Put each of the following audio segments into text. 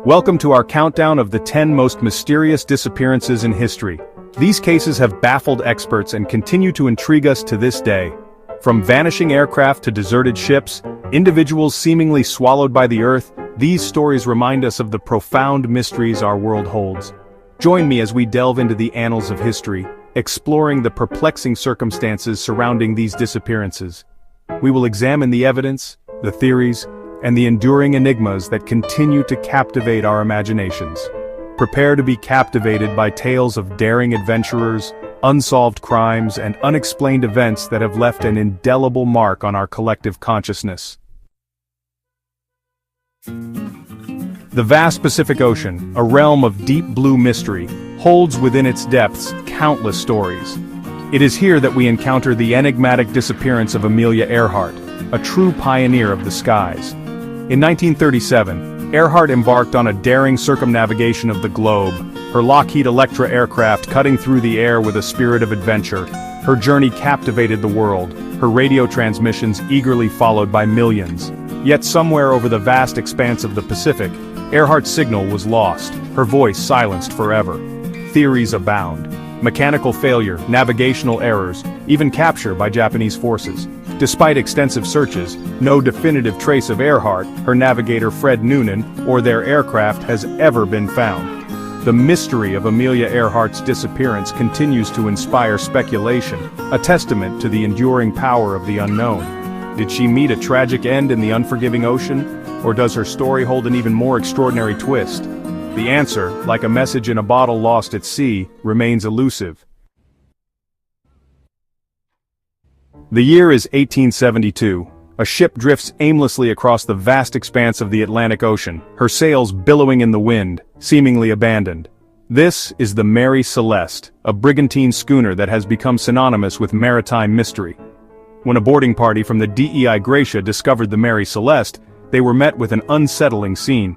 Welcome to our countdown of the 10 most mysterious disappearances in history. These cases have baffled experts and continue to intrigue us to this day. From vanishing aircraft to deserted ships, individuals seemingly swallowed by the earth, these stories remind us of the profound mysteries our world holds. Join me as we delve into the annals of history, exploring the perplexing circumstances surrounding these disappearances. We will examine the evidence, the theories, and the enduring enigmas that continue to captivate our imaginations. Prepare to be captivated by tales of daring adventurers, unsolved crimes, and unexplained events that have left an indelible mark on our collective consciousness. The vast Pacific Ocean, a realm of deep blue mystery, holds within its depths countless stories. It is here that we encounter the enigmatic disappearance of Amelia Earhart, a true pioneer of the skies. In 1937, Earhart embarked on a daring circumnavigation of the globe, her Lockheed Electra aircraft cutting through the air with a spirit of adventure. Her journey captivated the world, her radio transmissions eagerly followed by millions. Yet somewhere over the vast expanse of the Pacific, Earhart's signal was lost, her voice silenced forever. Theories abound. Mechanical failure, navigational errors, even capture by Japanese forces. Despite extensive searches, no definitive trace of Earhart, her navigator Fred Noonan, or their aircraft has ever been found. The mystery of Amelia Earhart's disappearance continues to inspire speculation, a testament to the enduring power of the unknown. Did she meet a tragic end in the unforgiving ocean, or does her story hold an even more extraordinary twist? The answer, like a message in a bottle lost at sea, remains elusive. The year is 1872. A ship drifts aimlessly across the vast expanse of the Atlantic Ocean, her sails billowing in the wind, seemingly abandoned. This is the Mary Celeste, a brigantine schooner that has become synonymous with maritime mystery. When a boarding party from the DEI Gracia discovered the Mary Celeste, they were met with an unsettling scene.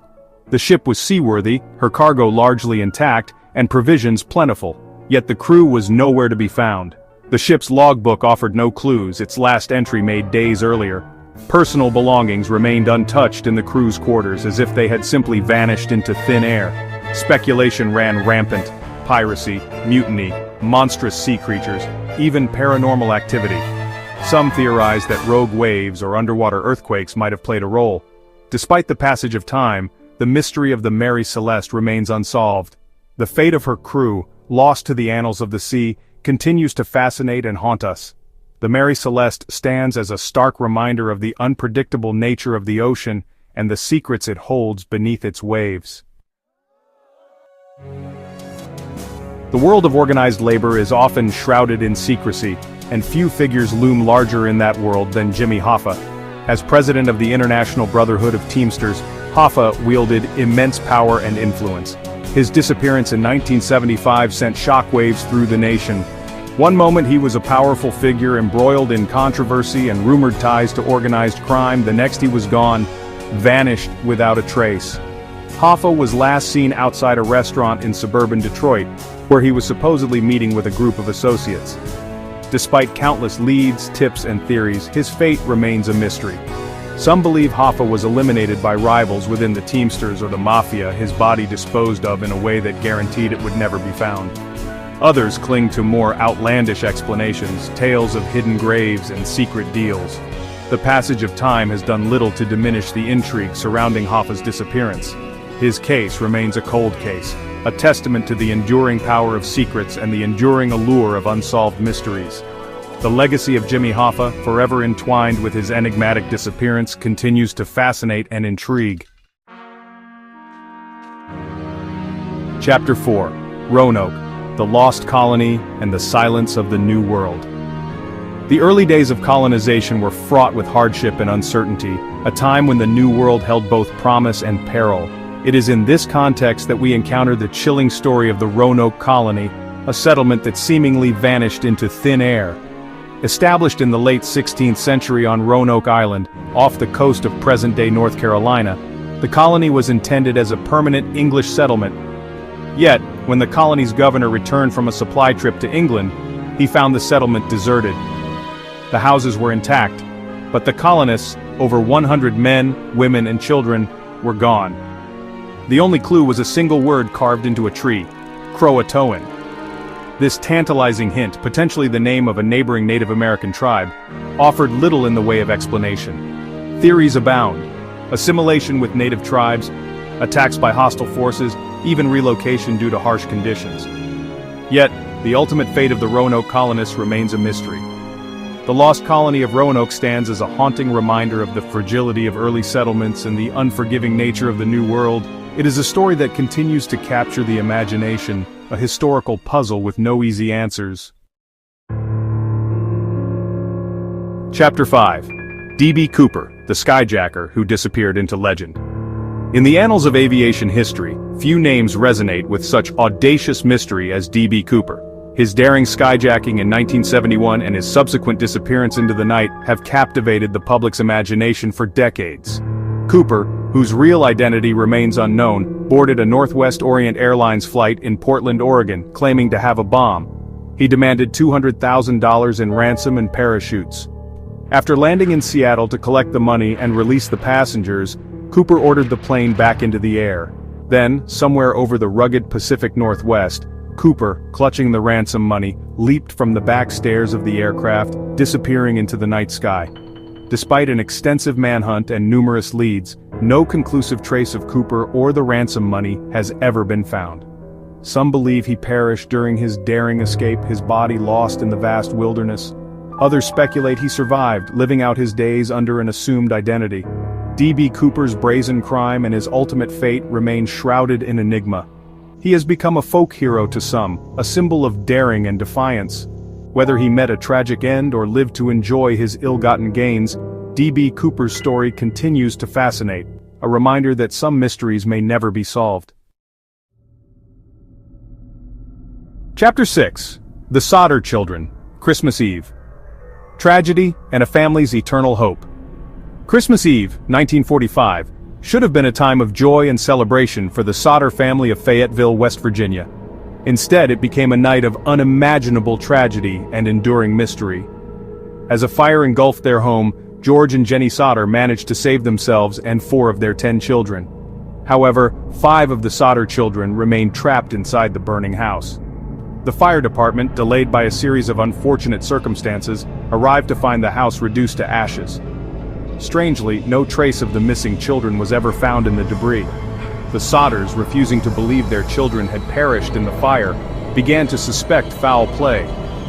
The ship was seaworthy, her cargo largely intact, and provisions plentiful, yet the crew was nowhere to be found. The ship's logbook offered no clues, its last entry made days earlier. Personal belongings remained untouched in the crew's quarters as if they had simply vanished into thin air. Speculation ran rampant: piracy, mutiny, monstrous sea creatures, even paranormal activity. Some theorized that rogue waves or underwater earthquakes might have played a role. Despite the passage of time, the mystery of the Mary Celeste remains unsolved. The fate of her crew, lost to the annals of the sea, continues to fascinate and haunt us. The Mary Celeste stands as a stark reminder of the unpredictable nature of the ocean and the secrets it holds beneath its waves. The world of organized labor is often shrouded in secrecy, and few figures loom larger in that world than Jimmy Hoffa. As president of the International Brotherhood of Teamsters, Hoffa wielded immense power and influence. His disappearance in 1975 sent shockwaves through the nation. One moment he was a powerful figure embroiled in controversy and rumored ties to organized crime, the next he was gone, vanished without a trace. Hoffa was last seen outside a restaurant in suburban Detroit, where he was supposedly meeting with a group of associates. Despite countless leads, tips, and theories, his fate remains a mystery. Some believe Hoffa was eliminated by rivals within the Teamsters or the Mafia, his body disposed of in a way that guaranteed it would never be found. Others cling to more outlandish explanations, tales of hidden graves and secret deals. The passage of time has done little to diminish the intrigue surrounding Hoffa's disappearance. His case remains a cold case, a testament to the enduring power of secrets and the enduring allure of unsolved mysteries. The legacy of Jimmy Hoffa, forever entwined with his enigmatic disappearance, continues to fascinate and intrigue. Chapter 4. Roanoke, the Lost Colony and the Silence of the New World. The early days of colonization were fraught with hardship and uncertainty, a time when the New World held both promise and peril. It is in this context that we encounter the chilling story of the Roanoke colony, a settlement that seemingly vanished into thin air. Established in the late 16th century on Roanoke Island, off the coast of present-day North Carolina, the colony was intended as a permanent English settlement. Yet, when the colony's governor returned from a supply trip to England, he found the settlement deserted. The houses were intact, but the colonists, over 100 men, women, and children, were gone. The only clue was a single word carved into a tree: Croatoan. This tantalizing hint, potentially the name of a neighboring Native American tribe, offered little in the way of explanation. Theories abound: assimilation with native tribes, attacks by hostile forces, even relocation due to harsh conditions. Yet, the ultimate fate of the Roanoke colonists remains a mystery. The lost colony of Roanoke stands as a haunting reminder of the fragility of early settlements and the unforgiving nature of the New World. It is a story that continues to capture the imagination, a historical puzzle with no easy answers. Chapter 5. D.B. Cooper, the skyjacker who disappeared into legend. In the annals of aviation history, few names resonate with such audacious mystery as D.B. Cooper. His daring skyjacking in 1971 and his subsequent disappearance into the night have captivated the public's imagination for decades. Cooper, whose real identity remains unknown, boarded a Northwest Orient Airlines flight in Portland, Oregon, claiming to have a bomb. He demanded $200,000 in ransom and parachutes. After landing in Seattle to collect the money and release the passengers, Cooper ordered the plane back into the air. Then, somewhere over the rugged Pacific Northwest, Cooper, clutching the ransom money, leaped from the back stairs of the aircraft, disappearing into the night sky. Despite an extensive manhunt and numerous leads, no conclusive trace of Cooper or the ransom money has ever been found. Some believe he perished during his daring escape, his body lost in the vast wilderness. Others speculate he survived, living out his days under an assumed identity. D.B. Cooper's brazen crime and his ultimate fate remain shrouded in enigma. He has become a folk hero to some, a symbol of daring and defiance. Whether he met a tragic end or lived to enjoy his ill-gotten gains, D.B. Cooper's story continues to fascinate, a reminder that some mysteries may never be solved. Chapter 6. The Sodder Children, Christmas Eve. Tragedy and a family's eternal hope. Christmas Eve, 1945, should have been a time of joy and celebration for the Sodder family of Fayetteville, West Virginia. Instead, it became a night of unimaginable tragedy and enduring mystery. As a fire engulfed their home, George and Jenny Sodder managed to save themselves and 4 of their 10 children. However, 5 of the Sodder children remained trapped inside the burning house. The fire department, delayed by a series of unfortunate circumstances, arrived to find the house reduced to ashes. Strangely, no trace of the missing children was ever found in the debris. The Sodders, refusing to believe their children had perished in the fire, began to suspect foul play.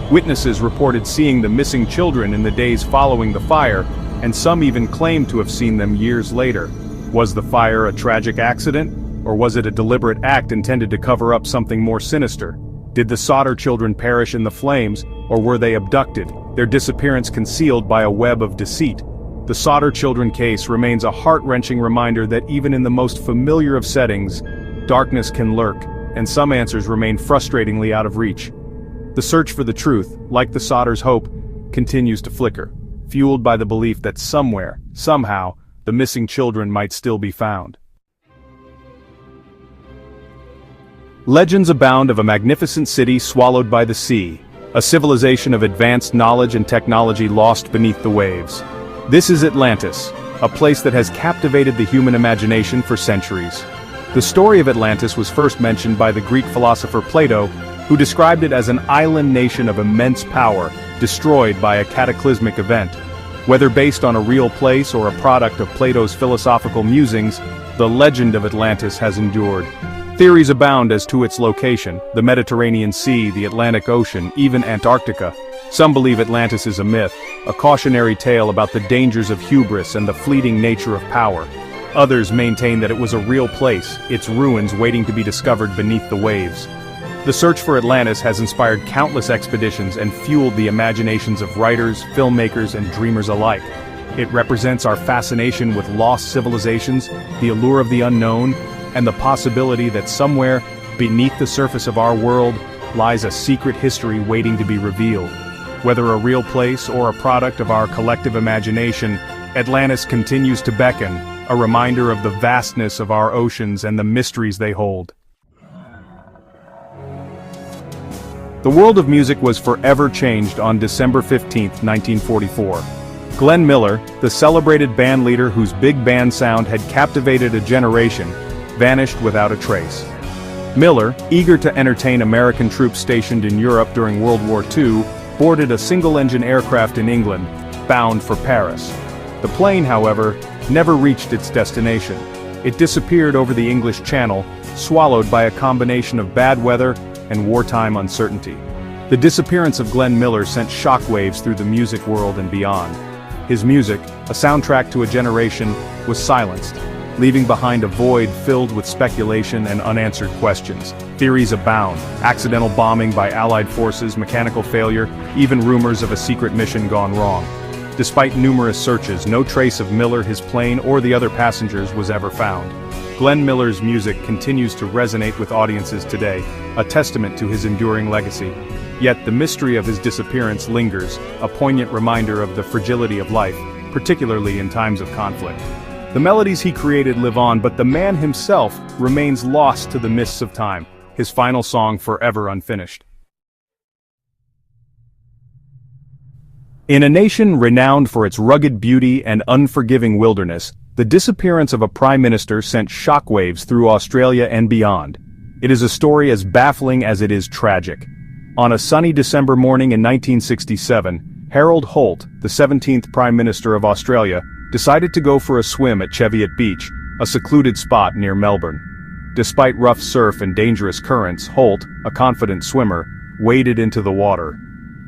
Witnesses reported seeing the missing children in the days following the fire, and some even claimed to have seen them years later. Was the fire a tragic accident, or was it a deliberate act intended to cover up something more sinister? Did the Sodder children perish in the flames, or were they abducted, their disappearance concealed by a web of deceit? The Sodder children case remains a heart-wrenching reminder that even in the most familiar of settings, darkness can lurk, and some answers remain frustratingly out of reach. The search for the truth, like the Sodders' hope, continues to flicker, fueled by the belief that somewhere, somehow, the missing children might still be found. Legends abound of a magnificent city swallowed by the sea, a civilization of advanced knowledge and technology lost beneath the waves. This is Atlantis, a place that has captivated the human imagination for centuries. The story of Atlantis was first mentioned by the Greek philosopher Plato, who described it as an island nation of immense power, destroyed by a cataclysmic event. Whether based on a real place or a product of Plato's philosophical musings, the legend of Atlantis has endured. Theories abound as to its location: the Mediterranean Sea, the Atlantic Ocean, even Antarctica. Some believe Atlantis is a myth, a cautionary tale about the dangers of hubris and the fleeting nature of power. Others maintain that it was a real place, its ruins waiting to be discovered beneath the waves. The search for Atlantis has inspired countless expeditions and fueled the imaginations of writers, filmmakers, and dreamers alike. It represents our fascination with lost civilizations, the allure of the unknown, and the possibility that somewhere, beneath the surface of our world, lies a secret history waiting to be revealed. Whether a real place or a product of our collective imagination, Atlantis continues to beckon, a reminder of the vastness of our oceans and the mysteries they hold. The world of music was forever changed on December 15, 1944. Glenn Miller, the celebrated band leader whose big band sound had captivated a generation, vanished without a trace. Miller, eager to entertain American troops stationed in Europe during World War II, boarded a single-engine aircraft in England, bound for Paris. The plane, however, never reached its destination. It disappeared over the English Channel, swallowed by a combination of bad weather and wartime uncertainty. The disappearance of Glenn Miller sent shockwaves through the music world and beyond. His music, a soundtrack to a generation, was silenced, leaving behind a void filled with speculation and unanswered questions. Theories abound: accidental bombing by Allied forces, mechanical failure, even rumors of a secret mission gone wrong. Despite numerous searches, no trace of Miller, his plane, or the other passengers was ever found. Glenn Miller's music continues to resonate with audiences today, a testament to his enduring legacy. Yet the mystery of his disappearance lingers, a poignant reminder of the fragility of life, particularly in times of conflict. The melodies he created live on, but the man himself remains lost to the mists of time, his final song forever unfinished. In a nation renowned for its rugged beauty and unforgiving wilderness, the disappearance of a prime minister sent shockwaves through Australia and beyond. It is a story as baffling as it is tragic. On a sunny December morning in 1967, Harold Holt, the 17th Prime Minister of Australia, decided to go for a swim at Cheviot Beach, a secluded spot near Melbourne. Despite rough surf and dangerous currents, Holt, a confident swimmer, waded into the water.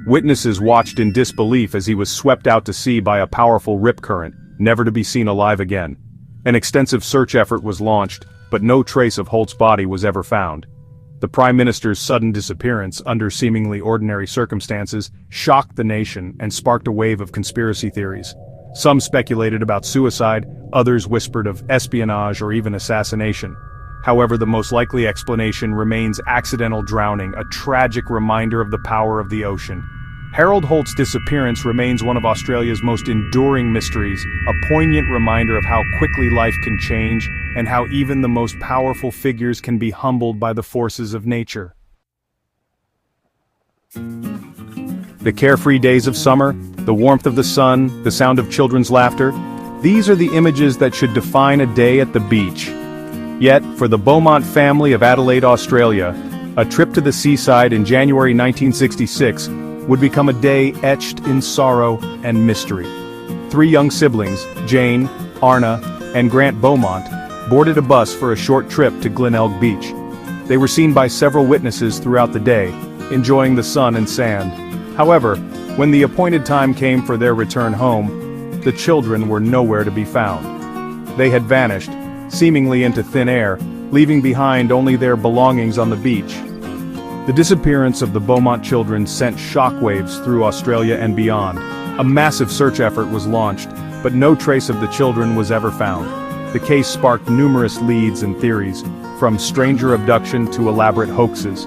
Witnesses watched in disbelief as he was swept out to sea by a powerful rip current, never to be seen alive again. An extensive search effort was launched, but no trace of Holt's body was ever found. The Prime Minister's sudden disappearance, under seemingly ordinary circumstances, shocked the nation and sparked a wave of conspiracy theories. Some speculated about suicide, others whispered of espionage or even assassination. However, the most likely explanation remains accidental drowning, a tragic reminder of the power of the ocean. Harold Holt's disappearance remains one of Australia's most enduring mysteries, a poignant reminder of how quickly life can change and how even the most powerful figures can be humbled by the forces of nature. The carefree days of summer, the warmth of the sun, the sound of children's laughter, these are the images that should define a day at the beach. Yet, for the Beaumont family of Adelaide, Australia, a trip to the seaside in January 1966 would become a day etched in sorrow and mystery. 3 young siblings, Jane, Arna, and Grant Beaumont, boarded a bus for a short trip to Glenelg Beach. They were seen by several witnesses throughout the day, enjoying the sun and sand. However, when the appointed time came for their return home, the children were nowhere to be found. They had vanished, seemingly into thin air, leaving behind only their belongings on the beach. The disappearance of the Beaumont children sent shockwaves through Australia and beyond. A massive search effort was launched, but no trace of the children was ever found. The case sparked numerous leads and theories, from stranger abduction to elaborate hoaxes.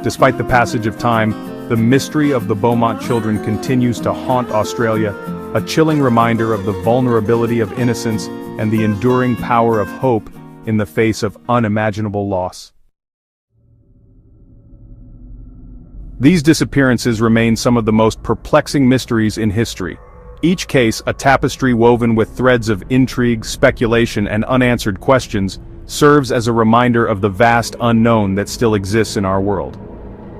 Despite the passage of time, the mystery of the Beaumont children continues to haunt Australia, a chilling reminder of the vulnerability of innocence and the enduring power of hope in the face of unimaginable loss. These disappearances remain some of the most perplexing mysteries in history. Each case, a tapestry woven with threads of intrigue, speculation, and unanswered questions, serves as a reminder of the vast unknown that still exists in our world.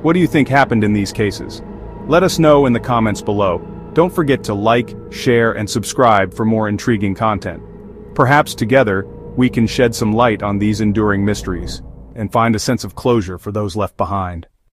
What do you think happened in these cases? Let us know in the comments below. Don't forget to like, share, and subscribe for more intriguing content. Perhaps together, we can shed some light on these enduring mysteries, and find a sense of closure for those left behind.